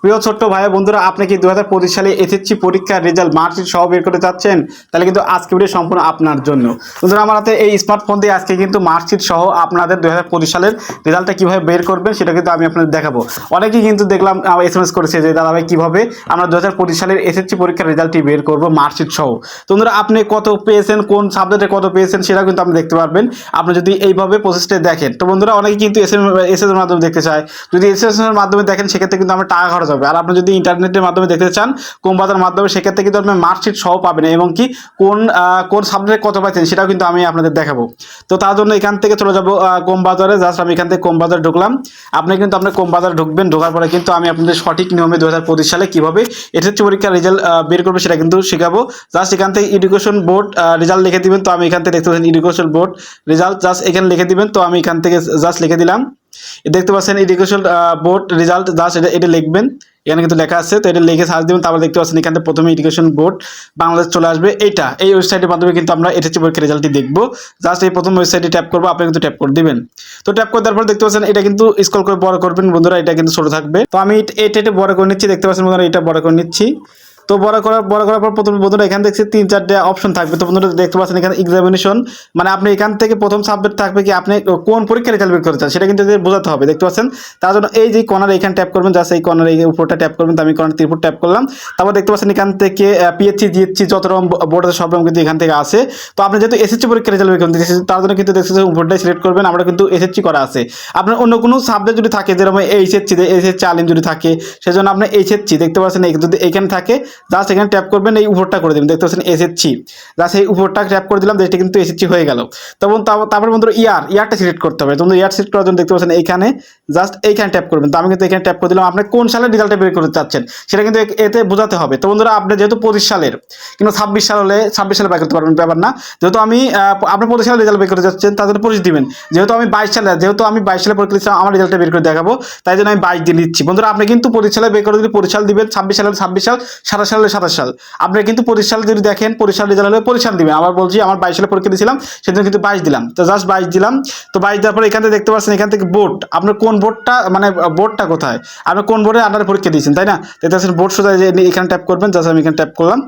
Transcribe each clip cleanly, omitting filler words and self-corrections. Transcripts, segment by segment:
প্রিয় ছোট্ট ভাই বন্ধুরা, আপনি কি 2025 সালে এসএসসি পরীক্ষার রেজাল্ট মার্কশিট সহ বের করতে চাচ্ছেন? তাহলে কিন্তু আজকে ভিডিও সম্পূর্ণ আপনার জন্য। বন্ধুরা, আমার হাতে এই স্মার্টফোন দিয়ে আজকে কিন্তু মার্কশিট সহ আপনাদের 2025 সালের রেজাল্টটা কিভাবে বের করবেন সেটা কিন্তু আমি আপনাদের দেখাবো। অনেকেই কিন্তু দেখলাম এসএমএস করেছে যে দাদা ভাই কিভাবে আমরা 2025 সালের এসএসসি পরীক্ষার রেজাল্টটি বের করব মার্কশিট সহ। তো বন্ধুরা, আপনি কত পেয়েছেন, কোন সাবজেক্টে কত পেয়েছেন সেটা কিন্তু আপনি দেখতে পারবেন আপনি যদি এইভাবে প্রসেসটা দেখেন। তো বন্ধুরা, অনেকে কিন্তু এসএস এর মাধ্যমে দেখতে চায়। যদি এসএস এর মাধ্যমে দেখেন সেক্ষেত্রে কিন্তু আমরা টাকা খরচ হবে। আর আপনি যদি ইন্টারনেটের মাধ্যমে দেখতে চান কম্পাউন্ডার মাধ্যমে, সেক্ষেত্রে কিন্তু আপনি মার্কশিট সহ পাবেন এবং কি কোন সাবজেক্টে কত পাচ্ছেন সেটাও কিন্তু আমি আপনাদের দেখাবো। তো তার জন্য এখান থেকে চলে যাব কম্বাজারে। জাস্ট আমি এখান থেকে কম্বাজারে ঢুকলাম। আপনি কিন্তু আপনার কম্বাজারে ঢুকবেন। ঢোকার পরে কিন্তু আমি আপনাদের সঠিক নিয়মে 2025 সালে কিভাবে এসএসসি পরীক্ষার রেজাল্ট বের করবে সেটা কিন্তু শেখাবো। জাস্ট এখান থেকে এডুকেশন বোর্ড রেজাল্ট লিখে দিবেন। তো আমি এখান থেকে দেখতে পাচ্ছেন এডুকেশন বোর্ড রেজাল্ট, জাস্ট এখানে লিখে দিবেন। তো আমি এখান থেকে জাস্ট লিখে দিলাম। দেখতে পাচ্ছেন এডুকেশন বোর্ড রেজাল্ট, জাস্ট এটা লিখবেন। এখানে কিন্তু লেখা আছে, তো এটা লিখে সার্চ দিবেন। তারপর দেখতে পাচ্ছেন এখান থেকে প্রথমে এডুকেশন বোর্ড বাংলাদেশ চলে আসবে। এই ওয়েবসাইটের মাধ্যমে কিন্তু আমরা এসএসসি পরীক্ষার রেজাল্টটি দেখবো। জাস্ট এই প্রথম ওয়েবসাইটে ট্যাপ করবো, আপনি কিন্তু ট্যাপ করে দিবেন। তো ট্যাপ করে দেওয়ার পর দেখতে পাচ্ছেন এটা কিন্তু স্ক্রল করে বড় করবেন বন্ধুরা, এটা কিন্তু ছোট থাকবে। তো আমি এটা বড় করে নিচ্ছি। দেখতে পাচ্ছেন বন্ধুরা, এটা বড় করে নিচ্ছি। তো বড় করার পর প্রথম বন্ধুরা এখানে দেখছি 3-4টা অপশন থাকবে। তো বন্ধুরা দেখতে পাচ্ছেন এখানে এক্সামিনেশন, মানে আপনি এখান থেকে প্রথম সাবজেক্ট থাকবে কি আপনি কোন পরীক্ষার রেজাল্ট বের করতে চান সেটা কিন্তু বোঝাতে হবে। দেখতে পাচ্ছেন, তার জন্য এই যে কর্নার এখানে ট্যাপ করবেন, জাস্ট এই কর্নার এই উপরটা ট্যাপ করবেন। তো আমি কর্নার উপর ট্যাপ করলাম। তারপর দেখতে পাচ্ছেন এখান থেকে পিএইচসি জিএইচসি যত রকম বোর্ড আছে সব রকম কিন্তু এখান থেকে আসে। তো আপনি যেহেতু এসএসসি পরীক্ষার রেজাল্ট বের করতে চাচ্ছেন তার জন্য কিন্তু দেখছেন উপরটাই সিলেক্ট করবেন। আমরা কিন্তু এসএসসি করা আছে। আপনার অন্য কোনো সাবজেক্ট যদি থাকে, যেরকম এইচএসসি আলিম যদি থাকে, সেজন্য আপনি এইচএসসি দেখতে পাচ্ছেন যদি এখানে থাকে জাস্ট এখানে ট্যাপ করবেন, এই উপরটা করে দেবেন। দেখতে পাচ্ছেন এসএসসি, জাস্ট এই উপরটা ট্যাপ করে দিলাম, যেটা কিন্তু এসএসসি হয়ে গেল। তারপর বন্ধুরা ইয়ারটা সিলেক্ট করতে হবে। তোমরা ইয়ার সিলেক্ট করার জন্য দেখতে পাচ্ছেন এইখানে জাস্ট এইখানে ট্যাপ করবেন। তো আমি কিন্তু এখানে ট্যাপ করে দিলাম। আপনি কোন সালের রেজাল্টটা বের করতে চাচ্ছেন সেটা কিন্তু এতে বোঝাতে হবে। তো বন্ধুরা, আপনি যেহেতু 25 সালের কিন্তু 26 সালে বের করতে পারবেন, ব্যাপার না। যেহেতু আপনি 25 সালের রেজাল্ট বের করতে যাচ্ছেন তার জন্য 25 দিবেন। যেহেতু আমি 22 সালে পরীক্ষা দিচ্ছিলাম, আমার রেজাল্টটা বের করে দেখাবো, তাই জন্য আমি 22 দিয়ে নিচ্ছি। বন্ধুরা, আপনি কিন্তু 25 সালে বের করে দিলে 25 সাল দিবেন, 26 সাল 26 সাল, 27 সালে 27 সাল। আপনি কিন্তু 25 সাল যদি দেখেন 25 সাল রেজাল্ট হলে 25 সাল দিবেন। আবার বলছি, আমার 22 সালে পরীক্ষা দিয়েছিলাম সেজন্য কিন্তু 22 দিলাম। তো জাস্ট 22 দিলাম। তো 22 দেওয়ার পরে এখান থেকে দেখতে পাচ্ছেন এখান থেকে বোর্ড, আপনার কোন বোর্ডটা, মানে বোর্ডটা কোথায়, আপনি কোন বোর্ডের আন্ডারে পরীক্ষা দিয়েছেন, তাই না? দেখতে পাচ্ছেন বোর্ড সোজা এখানে ট্যাপ করবেন। জাস্ট আমি এখানে ট্যাপ করলাম।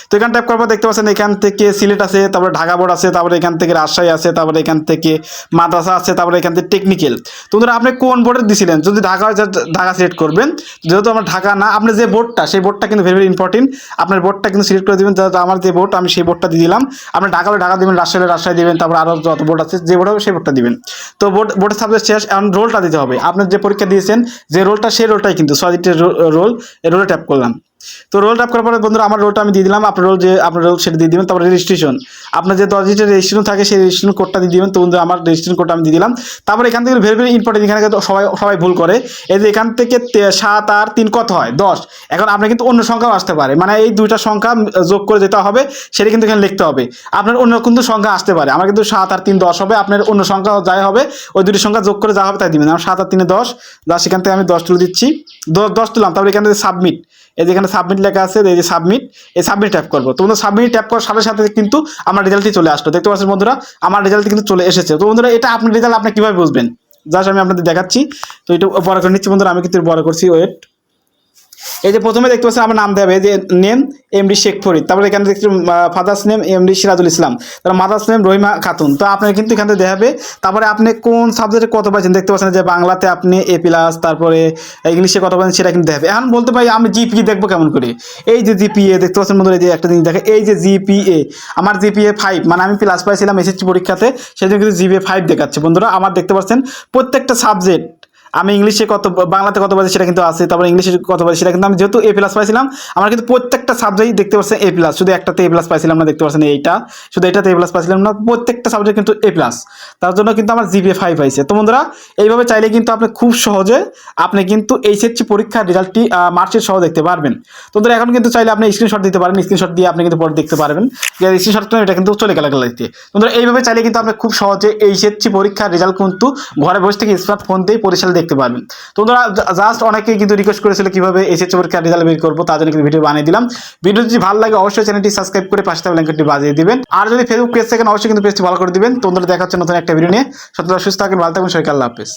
তো এখানে ট্যাপ করার পর দেখতে পাচ্ছেন এখান থেকে সিলেট আছে, তারপরে ঢাকা বোর্ড আছে, তারপরে এখান থেকে রাজশাহী আছে, তারপরে এখান থেকে মাদ্রাসা আছে, তারপরে এখান থেকে টেকনিক্যাল। তো ধরুন আপনি কোন বোর্ডে দিয়েছিলেন, যদি ঢাকা হয় ঢাকা সিলেক্ট করবেন। যেহেতু আমার ঢাকা না, আপনি যে বোর্ডটা, সেই বোর্ডটা কিন্তু ভেরি ভেরি ইম্পর্টেন্ট। আপনার বোর্ডটা কিন্তু সিলেক্ট করে দেবেন। আমার যে বোর্ড আমি সেই বোর্ডটা দিয়ে দিলাম। আপনি ঢাকা হলে ঢাকা দিবেন, রাজশাহী হলে রাজশাহী দিবেন, তারপর আরও যত বোর্ড আছে যে বোর্ড হবে সেই বোর্ডটা দিবেন। তো বোর্ডের সাবজেক্ট শেষ, এখন রোলটা দিতে হবে। আপনার যে পরীক্ষা দিয়েছেন যে রোলটা, সেই রোলটাই কিন্তু সাবজেক্টের রোল, এই রোলে ট্যাপ করলাম। তো রোল ট্যাপ করার পরে বন্ধুরা আমার রোলটা আমি দিয়ে দিলাম। আপনার রোল সেটা দিয়ে দিবেন। তারপরে রেজিস্ট্রেশন, আপনার যে 10 ডিজিটের রেজিস্ট্রেশন থাকে সেই রেজিস্ট্রেশন কোডটা দিয়ে দিবেন। তো বন্ধুরা আমার রেজিস্ট্রেশন কোডটা আমি দিয়ে দিলাম। তারপরে এখান থেকে ভেরি ভেরি ইম্পর্টেন্ট, এখানে কিন্তু সবাই ভুল করে। এই যে এখান থেকে 7 আর 3 কত হয়? 10। এখন আপনার কিন্তু অন্য সংখ্যাও আসতে পারে, মানে এই দুইটা সংখ্যা যোগ করে যেতে হবে, সেটা কিন্তু এখানে লিখতে হবে। আপনার অন্য কিন্তু সংখ্যা আসতে পারে। আমার কিন্তু 7 আর 3 10 হবে। আপনার অন্য সংখ্যা যাই হবে, ওই দুটি সংখ্যা যোগ করে যা হবে তাই দিবেন। আমার 7 আর 3 10, জাস্ট এখান থেকে আমি 10 তুলে দিচ্ছি। 10 তুললাম। তারপরে এখানে সাবমিট, এই যে এখানে সাবমিট লেখা আছে, এই যে সাবমিট, এই সাবমিট ট্যাপ করবো। তো বন্ধুরা সাবমিট ট্যাপ করার সাথে সাথে কিন্তু আমার রেজাল্টই চলে আসলো। দেখতে পাচ্ছেন বন্ধুরা, আমার রেজাল্ট কিন্তু চলে এসেছে। তো বন্ধুরা, এটা আপনার রেজাল্ট আপনি কিভাবে বুঝবেন, জাস্ট আমি আপনাদের দেখাচ্ছি। তো এটা বড় করে নিচ্ছি বন্ধুরা, আমি কিন্তু বড় করছি, ওয়েট। এই যে প্রথমে দেখতে পাচ্ছেন আমার নাম দেওয়া হবে, এই যে নেম এমডি শেখ ফরিদ, তারপরে এখানে দেখছি father's name MD Sirajul Islam, তারপর মাদার্স নেম রহিমা খাতুন। তো আপনার কিন্তু এখান থেকে দেখাবে। তারপরে আপনি কোন সাবজেক্টে কত পাচ্ছেন দেখতে পাচ্ছেন, যে বাংলাতে আপনি A+, তারপরে ইংলিশে কত পাচ্ছেন সেটা কিন্তু দেখাবে। এখন বলতে পারি আমি জিপিএ দেখবো কেমন করে। এই যে জিপিএ দেখতে পাচ্ছেন বন্ধুরা, এই যে একটা জিনিস দেখে, এই যে জিপিএ, আমার জিপিএ 5, মানে আমি প্লাস পাইছিলাম এসএসসি পরীক্ষাতে, সেজন্য কিন্তু জিপিএ 5 দেখাচ্ছে বন্ধুরা। আমার দেখতে পাচ্ছেন প্রত্যেকটা সাবজেক্ট, আমি ইংলিশে কত, বাংলাতে কত পাচ্ছি সেটা কিন্তু আছে, তারপর ইংলিশে কত পাচ্ছি সেটা কিন্তু আমি যেহেতু A+ পাইছিলাম, আমার কিন্তু প্রত্যেকটা সাবজেক্ট দেখতে পাচ্ছেন A+, শুধু একটাতে A+ পাইছিলাম না, দেখতে পাচ্ছেন এইটা, শুধু এটাতে A+ পাইছিলাম না, প্রত্যেকটা সাবজেক্ট কিন্তু A+। তার জন্য কিন্তু আমার জিপিএ 5 পাইছে। তো বন্ধুরা, এইভাবে চাইলে কিন্তু আপনি খুব সহজে আপনি কিন্তু এইচএসসি পরীক্ষার রেজাল্টটি মার্কশিট সহ দেখতে পারবেন। তো বন্ধুরা, এখন কিন্তু চাইলে আপনি স্ক্রিনশট দিতে পারেন, স্ক্রিনশট দিয়ে আপনি কিন্তু পরে দেখতে পারবেন যে স্ক্রিনশট এটা কিন্তু চলে গেল গ্যালারিতে। বন্ধুরা, এইভাবে চাইলে কিন্তু আপনি খুব সহজে এইচএসসি পরীক্ষার রেজাল্ট কিন্তু ঘরে বসে থেকে স্মার্টফোন দিয়ে পরিচালনা দেখতে পারবেন। তো বন্ধুরা, জাস্ট অনেকেই কিন্তু রিকোয়েস্ট করেছিল কিভাবে এসএসসি পরীক্ষার রেজাল্ট বের করবো, তার জন্য কিন্তু ভিডিও বানিয়ে দিলাম। ভিডিও যদি ভালো লাগে অবশ্যই চ্যানেলটি সাবস্ক্রাইব করে পাশে থাকা বেল আইকনটি বাজিয়ে দিবেন। আর যদি ফেসবুক পেজ থাকেন অবশ্যই কিন্তু পেজটি ফলো করে দিবেন। তো বন্ধুরা, দেখা হচ্ছে নতুন একটা ভিডিও নিয়ে। সুস্থ থাকেন, ভালো থাকবেন, সবাইকে আল্লাহ হাফেজ।